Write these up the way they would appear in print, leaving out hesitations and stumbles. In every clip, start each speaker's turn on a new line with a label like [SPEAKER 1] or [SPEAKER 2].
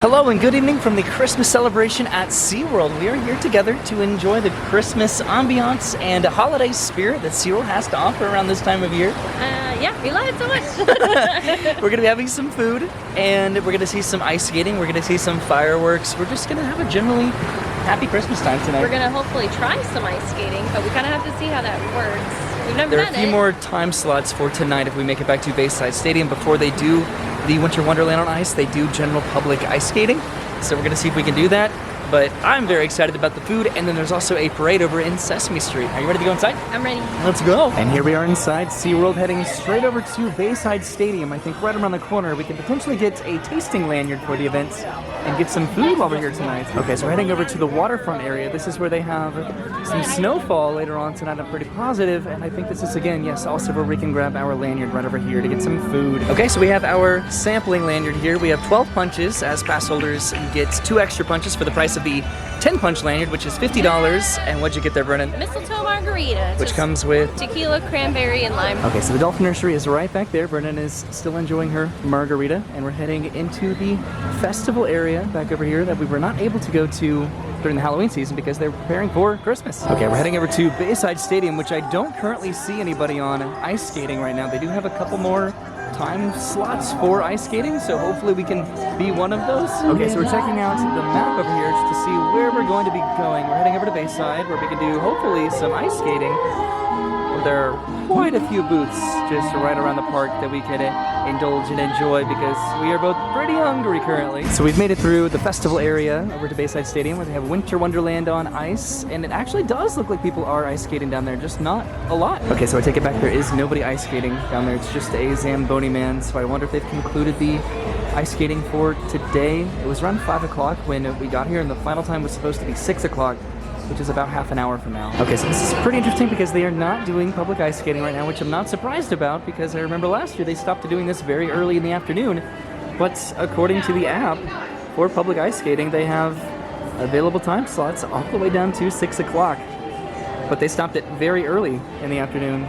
[SPEAKER 1] Hello and good evening from the Christmas celebration at SeaWorld. We are here together to enjoy the Christmas ambiance and holiday spirit that SeaWorld has to offer around this time of year.
[SPEAKER 2] Yeah, we love it so much.
[SPEAKER 1] We're going to be having some food and we're going to see some ice skating. We're going to see some fireworks. We're just going to have a generally happy Christmas time tonight.
[SPEAKER 2] We're going to hopefully try some ice skating, but we kind of have to see how that works. We've never
[SPEAKER 1] There are
[SPEAKER 2] done
[SPEAKER 1] a few
[SPEAKER 2] it.
[SPEAKER 1] more time slots for tonight if we make it back to Bayside Stadium before they do the Winter Wonderland on ice. They do general public ice skating, so we're going to see if we can do that. But I'm very excited about the food, and then there's also a parade over in Sesame Street. Are you ready to go inside?
[SPEAKER 2] I'm ready.
[SPEAKER 1] Let's go. And here we are inside SeaWorld, heading straight over to Bayside Stadium. I think right around the corner we can potentially get a tasting lanyard for the event and get some food while we're here tonight. Okay, so we're heading over to the waterfront area. This is where they have some snowfall later on tonight. I'm pretty positive, and I think this is, again, yes, also where we can grab our lanyard right over here to get some food. Okay, so we have our sampling lanyard here. We have 12 punches, as pass holders get 2 extra punches for the price of the 10-punch lanyard, which is $50. And what'd you get there, Brennan?
[SPEAKER 2] Mistletoe margarita.
[SPEAKER 1] Which comes with
[SPEAKER 2] tequila, cranberry, and lime.
[SPEAKER 1] Okay, so the Dolphin Nursery is right back there. Brennan is still enjoying her margarita, and we're heading into the festival area back over here that we were not able to go to during the Halloween season because they're preparing for Christmas. Okay, we're heading over to Bayside Stadium, which I don't currently see anybody on ice skating right now. They do have a couple more time slots for ice skating, so hopefully we can be one of those. Okay, so we're checking out the map over here just to see where we're going to be going. We're heading over to Bayside where we can do hopefully some ice skating. There are quite a few booths just right around the park that we could indulge and enjoy because we are both pretty hungry currently. So we've made it through the festival area over to Bayside Stadium where they have Winter Wonderland on ice, and it actually does look like people are ice skating down there, just not a lot. Okay, so I take it back, there is nobody ice skating down there. It's just a Zamboni man, so I wonder if they've concluded the ice skating for today. It was around 5 o'clock when we got here, and the final time was supposed to be 6 o'clock. Which is about half an hour from now. Okay, so this is pretty interesting because they are not doing public ice skating right now, which I'm not surprised about because I remember last year they stopped doing this very early in the afternoon. But according to the app for public ice skating, they have available time slots all the way down to 6 o'clock. But they stopped it very early in the afternoon.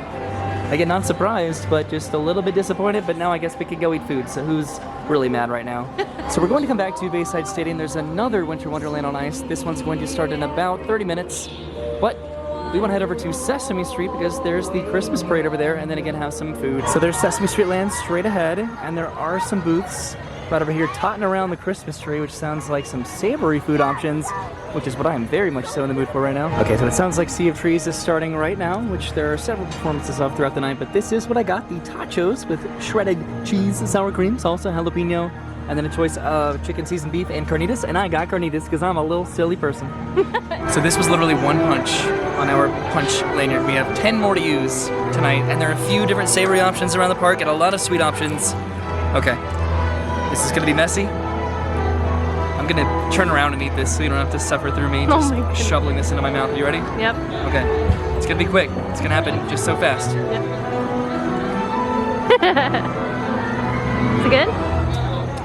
[SPEAKER 1] Again, not surprised, but just a little bit disappointed, but now I guess we can go eat food, so who's really mad right now? So we're going to come back to Bayside Stadium. There's another Winter Wonderland on ice. This one's going to start in about 30 minutes, but we want to head over to Sesame Street because there's the Christmas parade over there, and then again have some food. So there's Sesame Street Land straight ahead, and there are some booths right over here totting around the Christmas tree, which sounds like some savory food options, which is what I am very much so in the mood for right now. Okay, so it sounds like Sea of Trees is starting right now, which there are several performances of throughout the night, but this is what I got, the tachos with shredded cheese, sour cream, salsa, jalapeno, and then a choice of chicken seasoned beef and carnitas, and I got carnitas because I'm a little silly person. So this was literally one punch on our punch lanyard. We have 10 more to use tonight, and there are a few different savory options around the park and a lot of sweet options. Okay. This is gonna be messy. I'm gonna turn around and eat this so you don't have to suffer through me just shoveling this into my mouth. Are you ready?
[SPEAKER 2] Yep.
[SPEAKER 1] Okay. It's gonna be quick. It's gonna happen just so fast.
[SPEAKER 2] Yep. Is it good?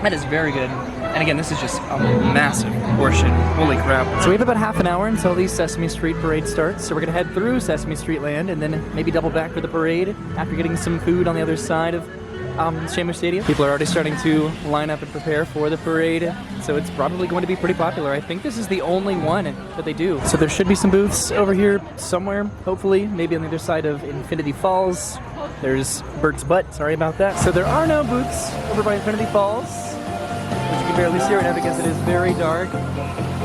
[SPEAKER 1] That is very good. And again, this is just a massive portion. Holy crap. So we have about half an hour until the Sesame Street parade starts. So we're gonna head through Sesame Street Land and then maybe double back for the parade after getting some food on the other side of SeaWorld Stadium. People are already starting to line up and prepare for the parade, so it's probably going to be pretty popular. I think this is the only one that they do. So there should be some booths over here somewhere, hopefully, maybe on the other side of Infinity Falls. There's Bert's Butt, sorry about that. So there are no booths over by Infinity Falls, which you can barely see right now because it is very dark.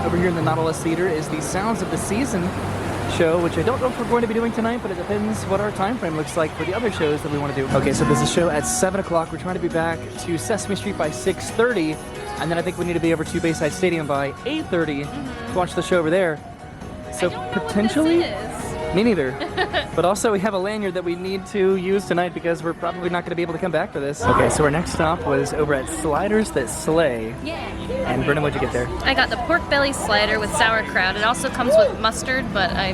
[SPEAKER 1] Over here in the Nautilus Theater is the Sounds of the Season show, which I don't know if we're going to be doing tonight, but it depends what our time frame looks like for the other shows that we want to do. Okay, so there's a show at 7 o'clock. We're trying to be back to Sesame Street by 6:30, and then I think we need to be over to Bayside Stadium by 8:30 to watch the show over there. So potentially, me neither. But also we have a lanyard that we need to use tonight because we're probably not going to be able to come back for this. Okay, so our next stop was over at Sliders That Slay.
[SPEAKER 2] Yeah.
[SPEAKER 1] And Brennan, what'd you get there?
[SPEAKER 2] I got the pork belly slider with sauerkraut. It also comes with mustard, but I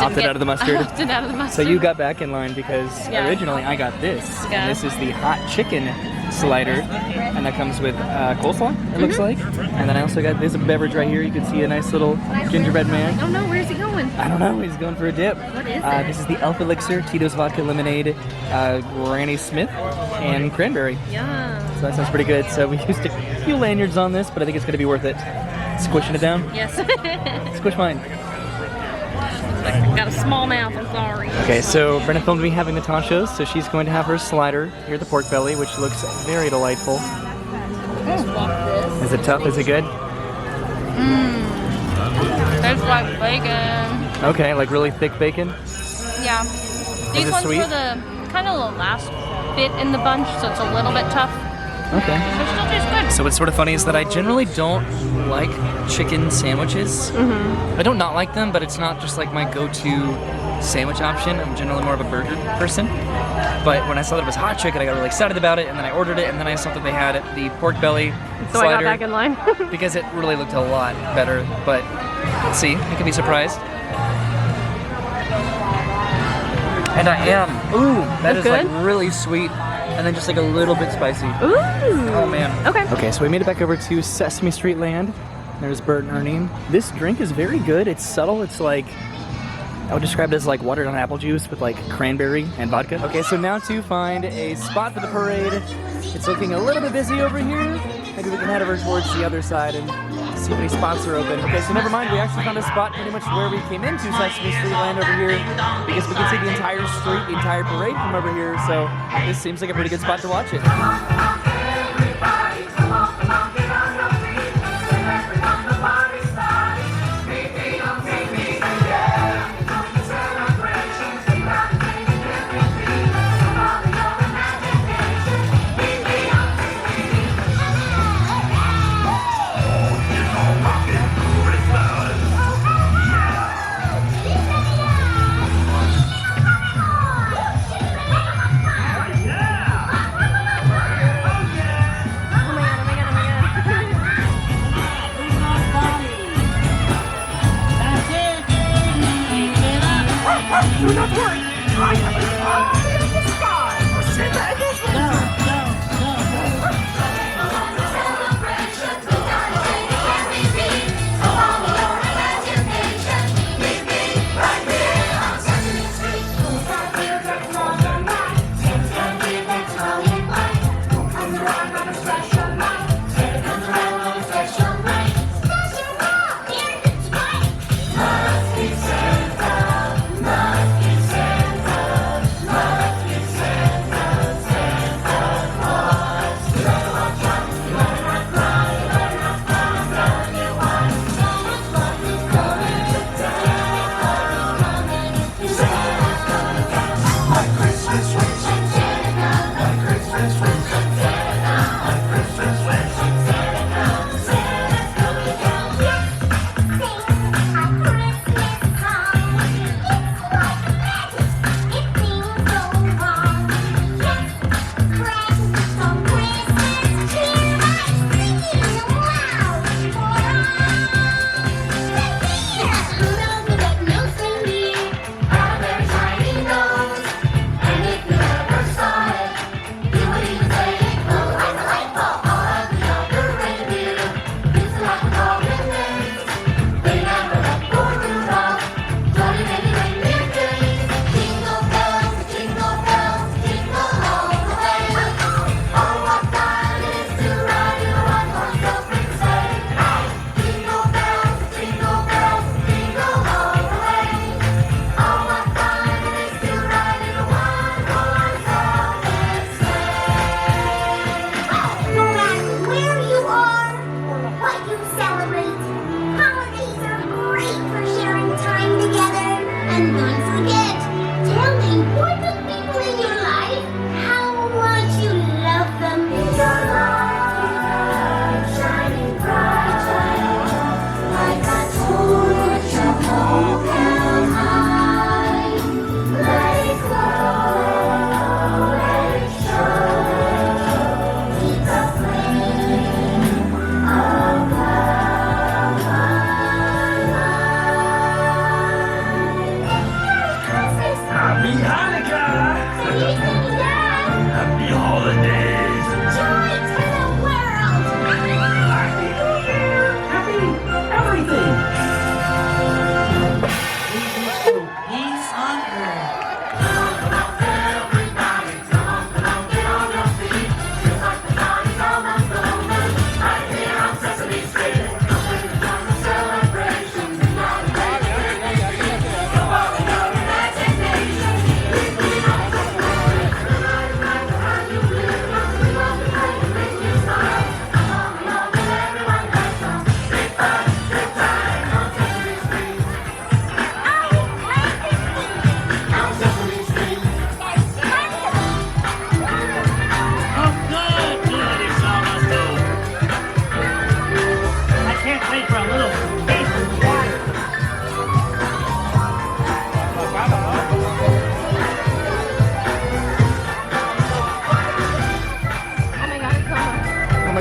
[SPEAKER 1] opted out of the mustard.
[SPEAKER 2] I opted out of the mustard.
[SPEAKER 1] So you got back in line because originally I got this.
[SPEAKER 2] Yeah.
[SPEAKER 1] And this is the hot chicken slider, and that comes with coleslaw, it looks like. And then I also got this beverage right here. You can see a nice little gingerbread man.
[SPEAKER 2] Oh no, where's he going?
[SPEAKER 1] I don't know, he's going for a dip.
[SPEAKER 2] What is it?
[SPEAKER 1] This is the Elf Elixir, Tito's Vodka Lemonade, Granny Smith, and cranberry.
[SPEAKER 2] Yum.
[SPEAKER 1] So that sounds pretty good. So we few lanyards on this, but I think it's gonna be worth it. Squishing it down?
[SPEAKER 2] Yes.
[SPEAKER 1] Squish mine.
[SPEAKER 2] Got a small mouth, I'm sorry.
[SPEAKER 1] Okay, so Brenna filmed me having the tachos, so she's going to have her slider here at the pork belly, which looks very delightful. Is it tough? Is it good?
[SPEAKER 2] Tastes like bacon.
[SPEAKER 1] Okay, like really thick bacon?
[SPEAKER 2] Yeah. These
[SPEAKER 1] it
[SPEAKER 2] ones
[SPEAKER 1] sweet?
[SPEAKER 2] were the kind of the last bit in the bunch, so it's a little bit tough.
[SPEAKER 1] Okay.
[SPEAKER 2] But it still tastes good.
[SPEAKER 1] So what's sort of funny is that I generally don't like chicken sandwiches. I don't not like them, but it's not just like my go-to sandwich option. I'm generally more of a burger person. But when I saw that it was hot chicken, I got really excited about it, and then I ordered it, and then I saw that they had the pork belly
[SPEAKER 2] So
[SPEAKER 1] slider
[SPEAKER 2] I got back in line.
[SPEAKER 1] because it really looked a lot better. But let's see, I can be surprised. And I am. Ooh, that is
[SPEAKER 2] good?
[SPEAKER 1] like really sweet, and then just like a little bit spicy.
[SPEAKER 2] Ooh.
[SPEAKER 1] Oh man.
[SPEAKER 2] Okay.
[SPEAKER 1] Okay, so we made it back over to Sesame Street Land. There's Bert and Ernie. This drink is very good. It's subtle. It's like, I would describe it as like watered down apple juice with like cranberry and vodka. Okay, so now to find a spot for the parade. It's looking a little bit busy over here. Maybe we can head over towards the other side and see how many spots are open. Okay, so never mind. We actually found a spot pretty much where we came into Sesame Street Land over here because we can see the entire street, the entire parade from over here. So this seems like a pretty good spot to watch it.
[SPEAKER 3] Do not worry! I have an eye in the sky for Santa and his
[SPEAKER 4] Celebrations we got waiting every beat. So follow your imagination. Meet me right here on Sesame Street. Who's that weird that's all your night? It's the kid that's all in light. Who comes around on a special night? Santa comes around on a special night. Special night! Here it's right! Must be Santa. Must be Santa. Must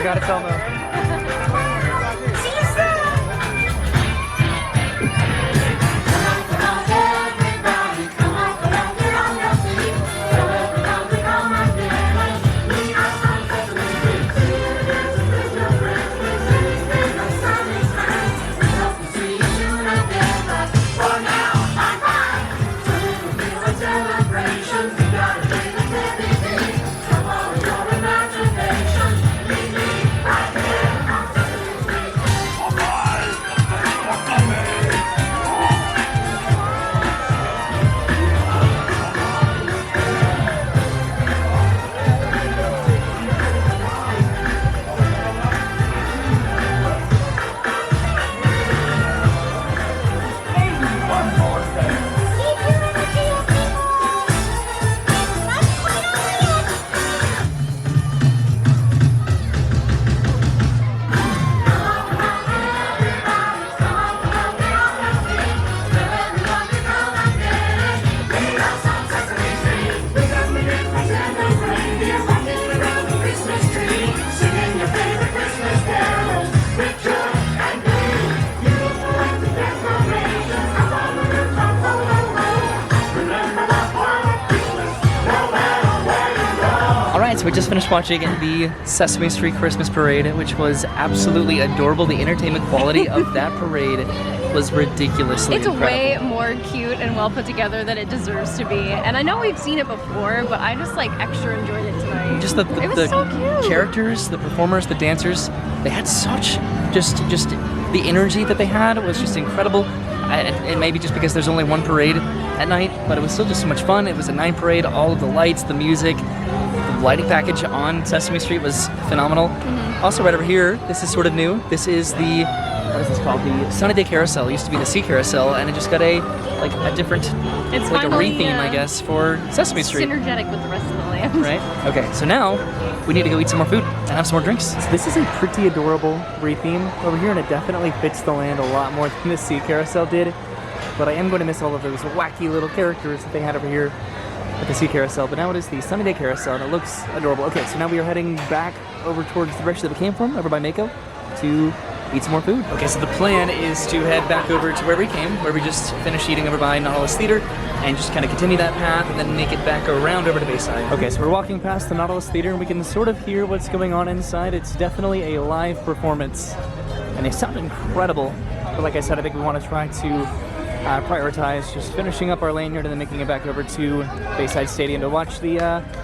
[SPEAKER 1] forgot it's Elmo.
[SPEAKER 4] See you soon. Come on, everybody, come on, get on your feet. Come everybody, come on, we are from Sesame Street. Christmas, we hope to see you soon again, but for now, bye-bye. So we will feel a celebration. We gotta take a happy day. Come on, your imagination. Meet me right here on Sesame Street.
[SPEAKER 1] Alright, so we just finished watching the Sesame Street Christmas Parade, which was absolutely adorable. The entertainment quality of that parade was ridiculously
[SPEAKER 2] It's
[SPEAKER 1] incredible.
[SPEAKER 2] way more cute and well put together than it deserves to be. And I know we've seen it before, but I just like extra enjoyed it tonight.
[SPEAKER 1] Just the
[SPEAKER 2] it was so cute.
[SPEAKER 1] characters, the performers, the dancers, they had such just the energy that they had was just incredible. It may be just because there's only one parade at night, but it was still just so much fun. It was a night parade, all of the lights, the music, the lighting package on Sesame Street was phenomenal. Also right over here, this is sort of new. This is the, what is this called? The Sunny Day Carousel. It used to be the Sea Carousel, and it just got a different,
[SPEAKER 2] It's
[SPEAKER 1] like a
[SPEAKER 2] finally,
[SPEAKER 1] re-theme, I guess, for Sesame Street.
[SPEAKER 2] synergetic with the rest of the land.
[SPEAKER 1] Right? Okay, so now we need to go eat some more food and have some more drinks. So this is a pretty adorable re-theme over here, and it definitely fits the land a lot more than the Sea Carousel did. But I am going to miss all of those wacky little characters that they had over here at the Sea Carousel. But now it is the Sunny Day Carousel, and it looks adorable. Okay, so now we are heading back over towards the direction that we came from, over by Mako, to eat some more food. Okay, so the plan is to head back over to where we came, where we just finished eating over by Nautilus Theater, and just kind of continue that path and then make it back around over to Bayside. Okay, so we're walking past the Nautilus Theater, and we can sort of hear what's going on inside. It's definitely a live performance, and they sound incredible. But like I said, I think we want to try to prioritize just finishing up our lanyard and then making it back over to Bayside Stadium to watch the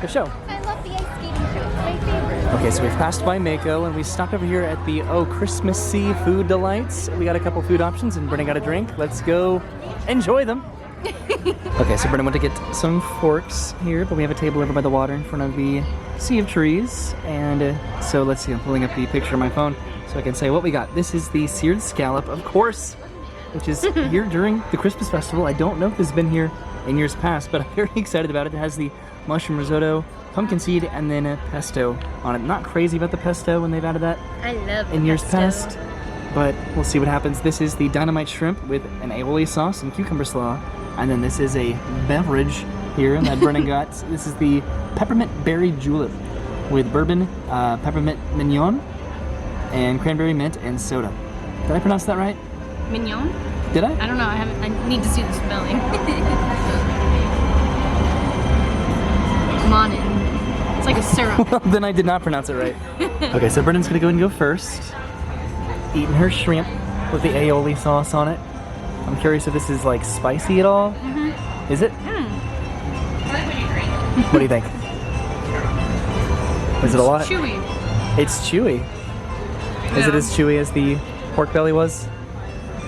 [SPEAKER 1] show.
[SPEAKER 2] I love the ice skating show. It's my favorite.
[SPEAKER 1] Okay, so we've passed by Mako and we stopped over here at the Christmassy Food Delights. We got a couple food options and Brennan got a drink. Let's go enjoy them. Okay, so Brennan went to get some forks here, but we have a table over by the water in front of the sea of trees. And so let's see, I'm pulling up the picture on my phone so I can say what we got. This is the Seared Scallop, of course, which is here during the Christmas festival. I don't know if this has been here in years past, but I'm very excited about it. It has the mushroom risotto, pumpkin seed, and then a pesto on it. Not crazy about the pesto when they've added that
[SPEAKER 2] I love
[SPEAKER 1] in years
[SPEAKER 2] pesto.
[SPEAKER 1] past, but we'll see what happens. This is the Dynamite Shrimp with an aioli sauce and cucumber slaw, and then this is a beverage here that Brennan got. This is the Peppermint Berry Julep with bourbon, peppermint mignon, and cranberry mint and soda. Did I pronounce that right?
[SPEAKER 2] Mignon?
[SPEAKER 1] Did I?
[SPEAKER 2] I don't know. I need to see the spelling. Monin. It's like a syrup.
[SPEAKER 1] Well, then I did not pronounce it right. Okay, so Brennan's gonna go ahead and go first. Eating her shrimp with the aioli sauce on it. I'm curious if this is like spicy at all. Mm-hmm. Is it? What do you think? Is it a lot?
[SPEAKER 2] Chewy.
[SPEAKER 1] It's chewy. Is it
[SPEAKER 2] Yeah.
[SPEAKER 1] as chewy as the pork belly was?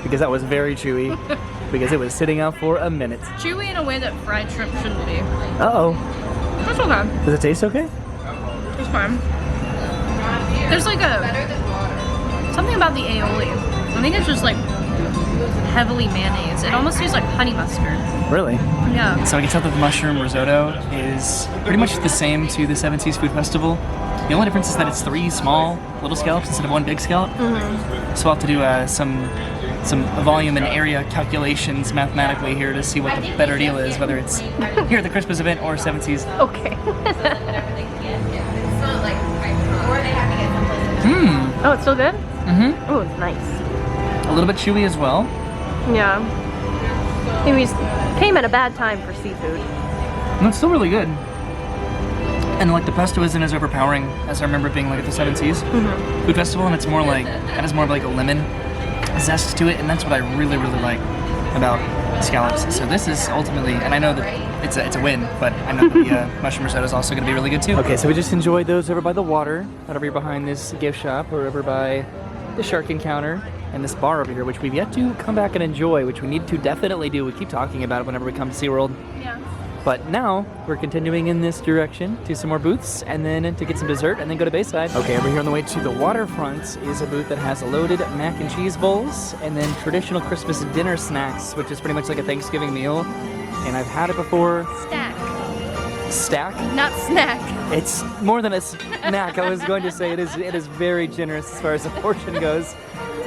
[SPEAKER 1] Because that was very chewy. Because it was sitting out for a minute.
[SPEAKER 2] Chewy in a way that fried shrimp shouldn't be.
[SPEAKER 1] Uh-oh.
[SPEAKER 2] That's okay.
[SPEAKER 1] Does it taste okay?
[SPEAKER 2] It's fine. There's like something about the aioli. I think it's just like heavily mayonnaise. It almost tastes like honey mustard.
[SPEAKER 1] Really?
[SPEAKER 2] Yeah.
[SPEAKER 1] So I can tell that the mushroom risotto is pretty much the same to the Seven Seas Food Festival. The only difference is that it's 3 small little scallops instead of 1 big scallop. So I'll have to do some volume and area calculations mathematically here to see what the better deal is, whether it's here at the Christmas event or Seven Seas.
[SPEAKER 2] Okay. Oh, it's still good?
[SPEAKER 1] Mm-hmm.
[SPEAKER 2] Oh, it's nice.
[SPEAKER 1] A little bit chewy as well.
[SPEAKER 2] Yeah. Maybe we came at a bad time for seafood.
[SPEAKER 1] No, it's still really good. And like the pesto isn't as overpowering as I remember it being like at the Seven Seas Food Festival, and it's more like, it has more of like a lemon zest to it, and that's what I really, really like about scallops. So this is ultimately, and I know that it's a win, but I know that the mushroom risotto is also going to be really good too. Okay, so we just enjoyed those over by the water, right over here behind this gift shop, or over by the shark encounter, and this bar over here, which we've yet to come back and enjoy, which we need to definitely do. We keep talking about it whenever we come to SeaWorld.
[SPEAKER 2] Yeah.
[SPEAKER 1] But now, we're continuing in this direction to some more booths, and then to get some dessert, and then go to Bayside. Okay, over here on the way to the waterfront is a booth that has loaded mac and cheese bowls, and then traditional Christmas dinner snacks, which is pretty much like a Thanksgiving meal. And I've had it before. Stack?
[SPEAKER 2] Not snack.
[SPEAKER 1] It's more than a snack. I was going to say it is very generous as far as the portion goes.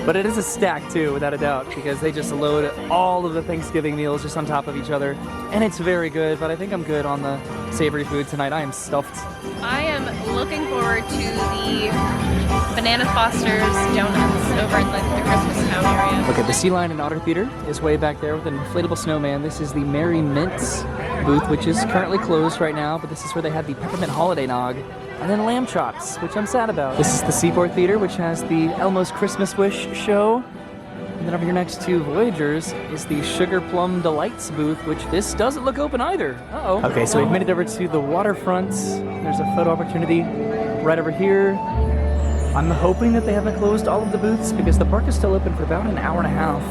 [SPEAKER 1] But it is a stack too, without a doubt, because they just load all of the Thanksgiving meals just on top of each other. And it's very good, but I think I'm good on the savory food tonight. I am stuffed.
[SPEAKER 2] I am looking forward to the Banana Foster's donuts over in the Christmas Town area.
[SPEAKER 1] Okay, the Sea Lion and Otter Theater is way back there with an inflatable snowman. This is the Merry Mints booth, which is currently closed right now, but this is where they had the Peppermint Holiday Nog. And then lamb chops, which I'm sad about. This is the Seaport Theater, which has the Elmo's Christmas Wish show. And then over here next to Voyagers is the Sugar Plum Delights booth, which this doesn't look open either. Uh-oh. Okay, so we've made it over to the waterfront. There's a photo opportunity right over here. I'm hoping that they haven't closed all of the booths because the park is still open for about an hour and a half.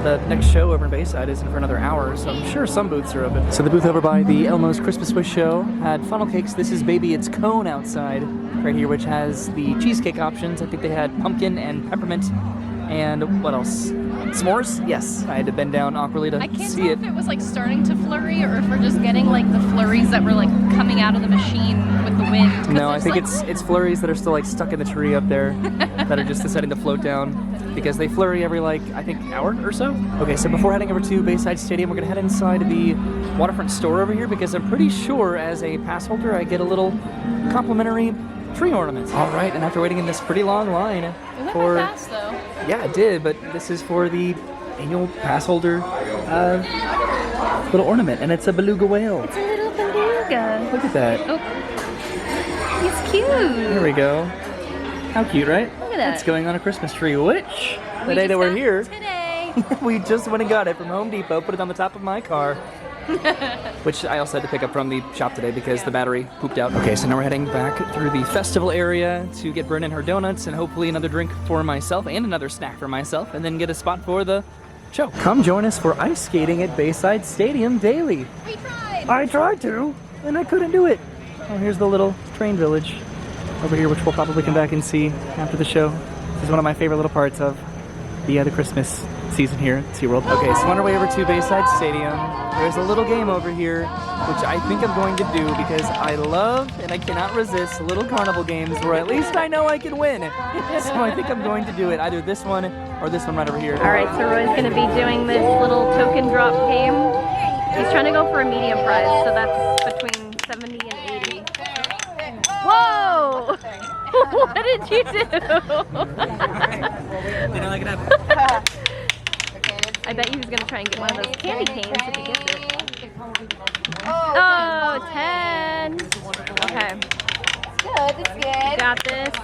[SPEAKER 1] The next show over in Bayside isn't for another hour, so I'm sure some booths are open. So the booth over by the Elmo's Christmas Wish show had funnel cakes. This is Baby It's Cone outside right here, which has the cheesecake options. I think they had pumpkin and peppermint and what else? S'mores? Yes. I had to bend down awkwardly to
[SPEAKER 2] I can't
[SPEAKER 1] see
[SPEAKER 2] tell
[SPEAKER 1] it.
[SPEAKER 2] if it was like starting to flurry or if we're just getting like the flurries that were like coming out of the machine with the wind. 'Cause
[SPEAKER 1] No, I
[SPEAKER 2] there's,
[SPEAKER 1] think
[SPEAKER 2] like,
[SPEAKER 1] it's flurries that are still like stuck in the tree up there that are just deciding to float down because they flurry every like, I think, hour or so. Okay, so before heading over to Bayside Stadium, we're gonna head inside the waterfront store over here because I'm pretty sure as a pass holder I get a little complimentary tree ornament. All right, and after waiting in this pretty long line
[SPEAKER 2] It went
[SPEAKER 1] for...
[SPEAKER 2] by fast though.
[SPEAKER 1] Yeah, it did, but this is for the annual pass holder little ornament, and it's a beluga whale.
[SPEAKER 2] It's a little beluga.
[SPEAKER 1] Look at that.
[SPEAKER 2] Oh, he's cute.
[SPEAKER 1] There we go. How cute, right?
[SPEAKER 2] Look at that.
[SPEAKER 1] It's going on a Christmas tree, which, the day that we're here, we just went and got it from Home Depot, put it on the top of my car. Which I also had to pick up from the shop today because the battery pooped out. Okay, so now we're heading back through the festival area to get Brennan her donuts and hopefully another drink for myself and another snack for myself, and then get a spot for the show. Come join us for ice skating at Bayside Stadium daily.
[SPEAKER 2] We tried.
[SPEAKER 1] I tried to, and I couldn't do it. Oh, here's the little train village over here, which we'll probably come back and see after the show. This is one of my favorite little parts of the Christmas season here at SeaWorld. Okay, so on our way over to Bayside Stadium, there's a little game over here, which I think I'm going to do because I love and I cannot resist little carnival games where at least I know I can win. So I think I'm going to do it, either this one or this one right over here.
[SPEAKER 2] All right, so Roy's going to be doing this little token drop game. He's trying to go for a medium prize, so that's between 70 and 80. Whoa! What did you do? I bet he was going to try and get one of those candy canes if he gets it. Oh, 10. Okay.
[SPEAKER 5] Good, it's good.
[SPEAKER 2] Got this.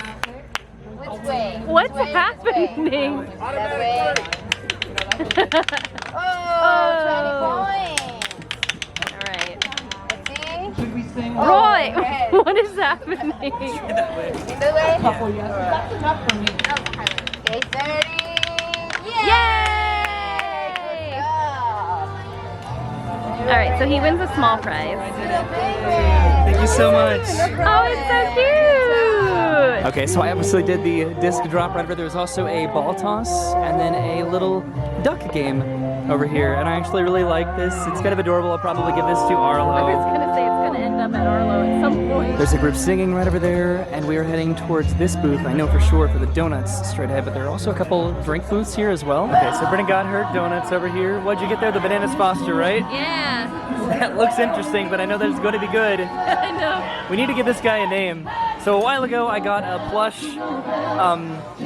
[SPEAKER 5] Which way?
[SPEAKER 2] What's happening?
[SPEAKER 5] That way. Oh, 20 points.
[SPEAKER 2] All right.
[SPEAKER 5] Let's see.
[SPEAKER 2] Roy,
[SPEAKER 5] red.
[SPEAKER 2] what is happening?
[SPEAKER 5] In the way? Okay, 30.
[SPEAKER 2] Yay! All right, so he wins a small prize.
[SPEAKER 1] Thank you so much.
[SPEAKER 2] Oh, it's so cute!
[SPEAKER 1] Okay, so I obviously did the disc drop right over there. There's also a ball toss and then a little duck game over here. And I actually really like this. It's kind of adorable. I'll probably give this to
[SPEAKER 2] I was
[SPEAKER 1] Arlo.
[SPEAKER 2] gonna say it's gonna end up at Arlo at some point.
[SPEAKER 1] There's a group singing right over there, and we are heading towards this booth, I know for sure, for the donuts straight ahead, but there are also a couple drink booths here as well. Okay, so Brennan got her donuts over here. What'd you get there? The Bananas Foster, right?
[SPEAKER 2] Yeah,
[SPEAKER 1] That looks interesting, but I know that it's going to be good.
[SPEAKER 2] I know.
[SPEAKER 1] We need to give this guy a name. So a while ago, I got a plush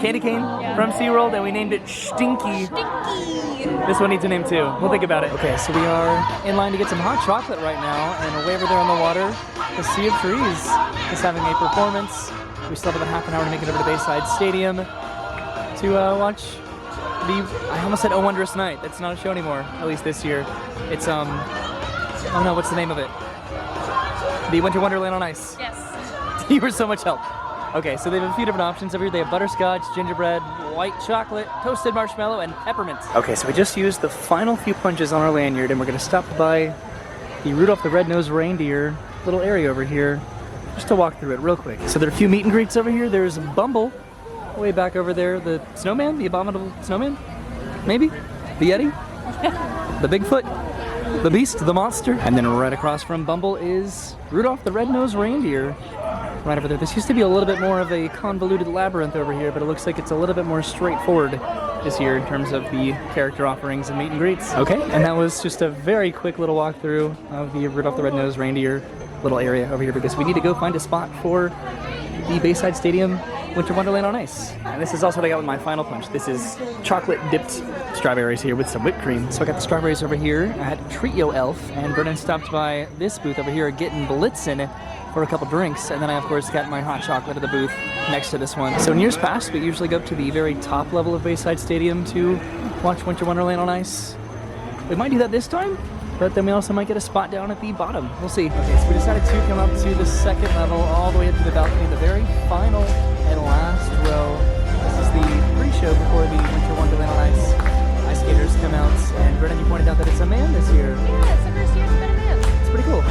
[SPEAKER 1] candy cane from SeaWorld, and we named it Stinky. This one needs a name too. We'll think about it. Okay, so we are in line to get some hot chocolate right now, and way over there on the water, the Sea of Trees is having a performance. We still have about half an hour to make it over to Bayside Stadium to watch the, I almost said Oh Wondrous Night. That's not a show anymore, at least this year. It's, oh no, what's the name of it? The Winter Wonderland on Ice.
[SPEAKER 2] Yes.
[SPEAKER 1] You were so much help. Okay, so they have a few different options over here. They have butterscotch, gingerbread, white chocolate, toasted marshmallow, and peppermint. Okay, so we just used the final few punches on our lanyard, and we're gonna stop by the Rudolph the Red-Nosed Reindeer little area over here, just to walk through it real quick. So there are a few meet and greets over here. There's Bumble, way back over there. The snowman, the abominable snowman, maybe? The Yeti? The Bigfoot? The Beast, the Monster? And then right across from Bumble is Rudolph the Red-Nosed Reindeer. Right over there. This used to be a little bit more of a convoluted labyrinth over here, but it looks like it's a little bit more straightforward this year in terms of the character offerings and meet and greets. Okay, and that was just a very quick little walkthrough of the Rudolph the Red-Nosed Reindeer little area over here, because we need to go find a spot for the Bayside Stadium Winter Wonderland on Ice. And this is also what I got with my final punch. This is chocolate dipped strawberries here with some whipped cream. So I got the strawberries over here. I had Treat Yo Elf, and Brennan stopped by this booth over here getting Blitzen for a couple drinks, and then I of course got my hot chocolate at the booth next to this one. So in years past, we usually go up to the very top level of Bayside Stadium to watch Winter Wonderland on Ice. We might do that this time, but then we also might get a spot down at the bottom. We'll see. Okay, so we decided to come up to the second level, all the way up to the balcony, the very final and last row. This is the pre-show before the Winter Wonderland on Ice. Ice skaters come out, and Brennan, you pointed out that it's a man this year.
[SPEAKER 2] Yeah, it's the first year it's been a man.
[SPEAKER 1] It's pretty cool.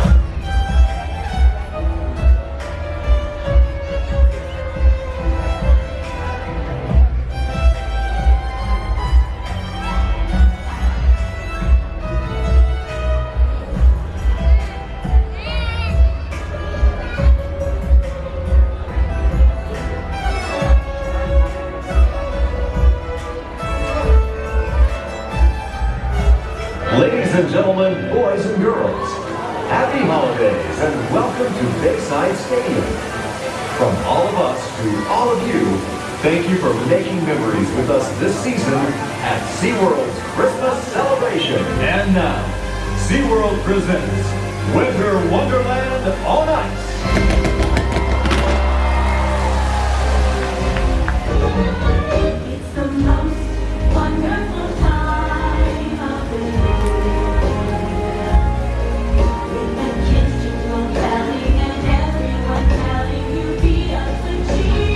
[SPEAKER 6] Ladies and gentlemen, boys and girls, happy holidays and welcome to Bayside Stadium. From all of us to all of you, thank you for making memories with us this season at SeaWorld's Christmas celebration. And now, SeaWorld presents Winter Wonderland on Ice.
[SPEAKER 4] It's the most wonderful time of the year. With the kids jingle belling and everyone telling you be of the cheer.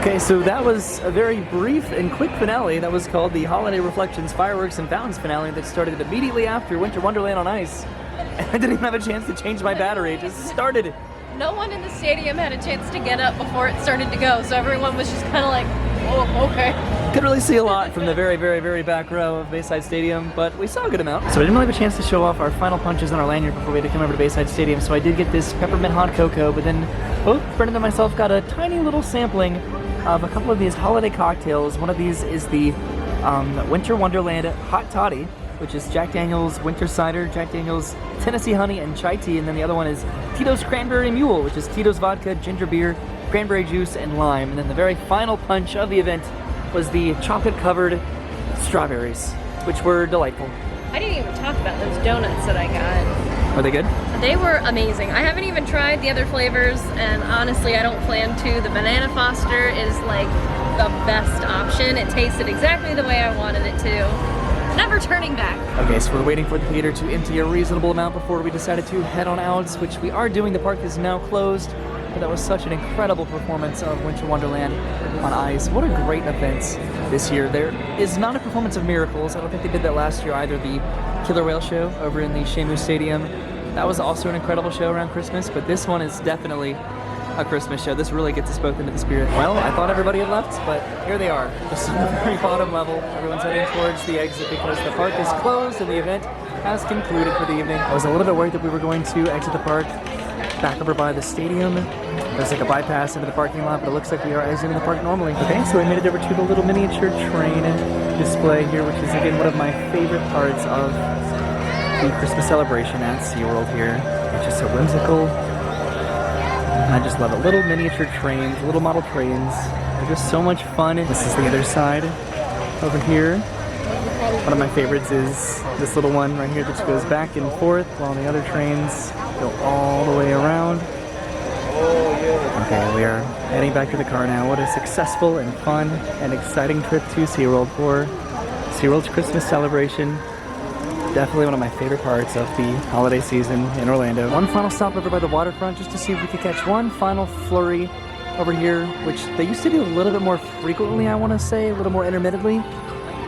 [SPEAKER 1] Okay, so that was a very brief and quick finale. That was called the Holiday Reflections Fireworks and Fountains finale that started immediately after Winter Wonderland on Ice. And I didn't even have a chance to change my battery. It just started.
[SPEAKER 2] No one in the stadium had a chance to get up before it started to go, so everyone was just kind of like, oh, okay.
[SPEAKER 1] Couldn't really see a lot from the very, very, very back row of Bayside Stadium, but we saw a good amount. So I didn't really have a chance to show off our final punches on our lanyard before we had to come over to Bayside Stadium, so I did get this Peppermint Hot Cocoa, but then both Brendan and myself got a tiny little sampling of a couple of these holiday cocktails. One of these is the Winter Wonderland Hot Toddy, which is Jack Daniel's Winter Cider, Jack Daniel's Tennessee Honey, and Chai Tea. And then the other one is Tito's Cranberry Mule, which is Tito's Vodka, ginger beer, cranberry juice, and lime. And then the very final punch of the event was the chocolate-covered strawberries, which were delightful.
[SPEAKER 2] I didn't even talk about those donuts that I got.
[SPEAKER 1] Were they good?
[SPEAKER 2] They were amazing. I haven't even tried the other flavors, and honestly, I don't plan to. The Banana Foster is like the best option. It tasted exactly the way I wanted it to. Never turning back.
[SPEAKER 1] Okay, so we're waiting for the theater to empty a reasonable amount before we decided to head on out, which we are doing. The park is now closed, but that was such an incredible performance of Winter Wonderland on ice. What a great event this year. There is not a performance of miracles. I don't think they did that last year either. The Killer Whale show over in the Shamu Stadium. That was also an incredible show around Christmas, but this one is definitely a Christmas show. This really gets us both into the spirit. Well, I thought everybody had left, but here they are. Just on the very bottom level. Everyone's heading towards the exit because the park is closed and the event has concluded for the evening. I was a little bit worried that we were going to exit the park back over by the stadium. There's like a bypass into the parking lot, but it looks like we are exiting the park normally. Okay, so we made it over to the little miniature train display here, which is again one of my favorite parts of the Christmas celebration at SeaWorld here. It's just so whimsical. And I just love it. Little miniature trains, little model trains. They're just so much fun. This is the other side over here. One of my favorites is this little one right here that just goes back and forth while the other trains go all the way around. Okay, we are heading back to the car now. What a successful and fun and exciting trip to SeaWorld for SeaWorld's Christmas celebration. Definitely one of my favorite parts of the holiday season in Orlando. One final stop over by the waterfront just to see if we could catch one final flurry over here, which they used to do a little bit more frequently, I want to say, a little more intermittently.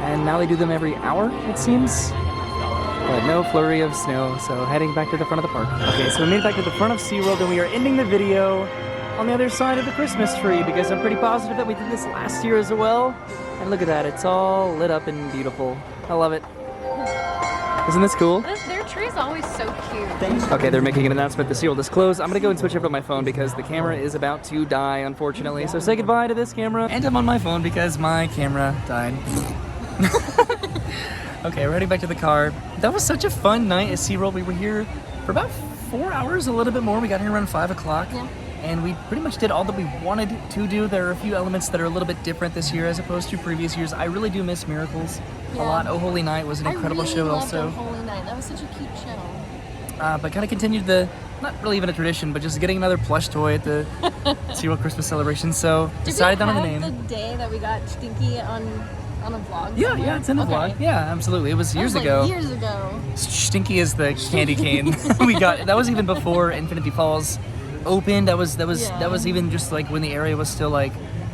[SPEAKER 1] And now they do them every hour, it seems. But no flurry of snow, so heading back to the front of the park. Okay, so we made it back to the front of SeaWorld and we are ending the video on the other side of the Christmas tree because I'm pretty positive that we did this last year as well. And look at that, it's all lit up and beautiful. I love it. Isn't this cool?
[SPEAKER 2] Their tree's always so cute.
[SPEAKER 1] Okay, they're making an announcement. The SeaWorld is closed. I'm gonna go and switch over to my phone because the camera is about to die, unfortunately. So say goodbye to this camera. And I'm on my phone because my camera died. Okay, we're heading back to the car. That was such a fun night at SeaWorld. We were here for about 4 hours, a little bit more. We got here around 5 o'clock. Yeah. And we pretty much did all that we wanted to do. There are a few elements that are a little bit different this year as opposed to previous years. I really do miss Miracles a lot. Oh Holy Night was an incredible show also.
[SPEAKER 2] Oh Holy Night. That was such a cute show.
[SPEAKER 1] But kind of continued the, not really even a tradition, but just getting another plush toy at the SeaWorld Christmas celebration. So decided on the name.
[SPEAKER 2] The day that we got Stinky on a vlog?
[SPEAKER 1] Yeah, it's in the vlog. Yeah, absolutely. It was years ago.
[SPEAKER 2] Years ago.
[SPEAKER 1] Stinky is the candy cane we got. That was even before Infinity Falls opened. That was even just like when the area was still like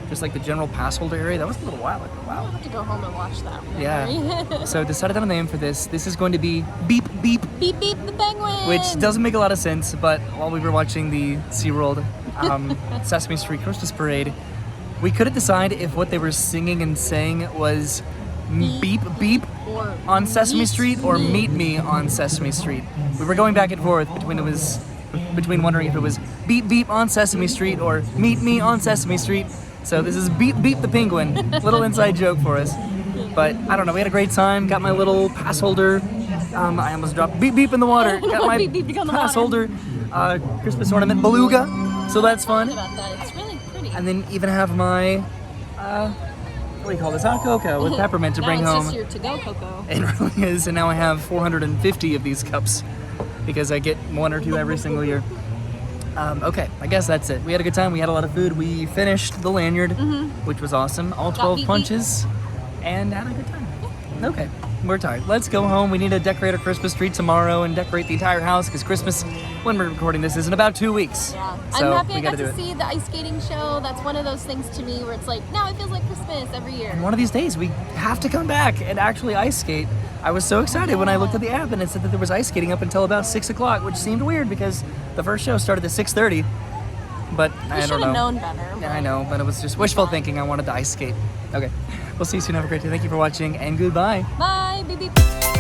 [SPEAKER 1] just like the general pass holder area. That was a little while ago. Wow.
[SPEAKER 2] I'll have to go home and watch that one.
[SPEAKER 1] Yeah. So decided on a name for this. This is going to be Beep Beep.
[SPEAKER 2] Beep Beep the Penguin.
[SPEAKER 1] Which doesn't make a lot of sense, but while we were watching the SeaWorld Sesame Street Christmas Parade, we couldn't decide if what they were singing and saying was Beep Beep on Sesame Street or Meet Me on Sesame Street. We were going back and forth between wondering if it was Beep Beep on Sesame Street or Meet Me on Sesame Street. So this is Beep Beep the Penguin. Little inside joke for us. But I don't know, we had a great time. Got my little pass holder. I almost dropped Beep Beep in the water. Got my pass holder Christmas ornament beluga. So that's fun.
[SPEAKER 2] It's really pretty.
[SPEAKER 1] And then even have my what do you call this? Hot cocoa with peppermint to bring home.
[SPEAKER 2] It's just your to-go cocoa.
[SPEAKER 1] It really is. And now I have 450 of these cups because I get 1 or 2 every single year. Okay, I guess that's it. We had a good time. We had a lot of food. We finished the lanyard, which was awesome. All 12 punches, and had a good time. Okay. we're tired. Let's go home. We need to decorate our Christmas tree tomorrow and decorate the entire house because Christmas, when we're recording this, is in about 2 weeks.
[SPEAKER 2] Yeah.
[SPEAKER 1] So
[SPEAKER 2] I'm happy I
[SPEAKER 1] we
[SPEAKER 2] got
[SPEAKER 1] gotta do
[SPEAKER 2] to
[SPEAKER 1] it.
[SPEAKER 2] see the ice skating show. That's one of those things to me where it's like, now it feels like Christmas every year.
[SPEAKER 1] And one of these days, we have to come back and actually ice skate. I was so excited when I looked at the app and it said that there was ice skating up until about 6 o'clock, which seemed weird because the first show started at 6:30. But I
[SPEAKER 2] We
[SPEAKER 1] don't
[SPEAKER 2] should
[SPEAKER 1] know.
[SPEAKER 2] have known better.
[SPEAKER 1] Yeah,
[SPEAKER 2] but-
[SPEAKER 1] I know, but it was just wishful thinking. I wanted to ice skate. Okay, we'll see you soon. Have a great day. Thank you for watching, and goodbye.
[SPEAKER 2] Bye. Beep, beep.